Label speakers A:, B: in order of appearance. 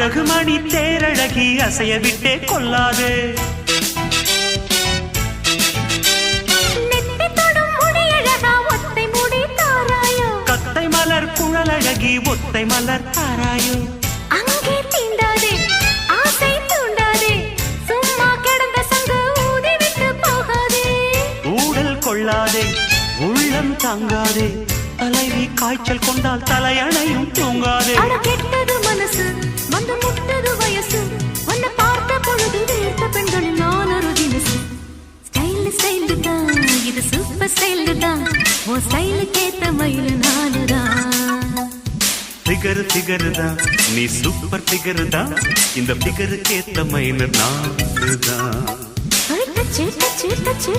A: அழகுமணி தேரழகி அசைய விட்டே கொள்ளாதே. கத்தை மலர் குழலழகி ஒத்தை மலர் தாராயோ.
B: அங்கே தீண்டாதே ஆசை தூண்டாதே சும்மா கிடந்த சங்கு ஊதி விட்டு போகாதே.
A: ஊடல் கொள்ளாதே உள்ளம் தாங்காதே தலைவி காய்ச்சல் கொண்டால் தலையணையும் தூங்காதே.
B: அட கெட்டது மனசு வந்து முட்டது வயசு உன்னை பார்த்த பொழுது வேர்த்த பெண்களில் நான் ஒரு தினசு. ஸ்டைல் ஸ்டைல் தான் இது சூப்பர் ஸ்டைல் தான் உன் ஸ்டைலுக்கு ஏத்த மயில நானுதான்.
A: ஃபிகர் ஃபிகர் தான் நீ சூப்பர் ஃபிகர் தான் இந்த ஃபிகருக்கு ஏத்த மயில நானுதான்.
B: Dutch Dutch Dutch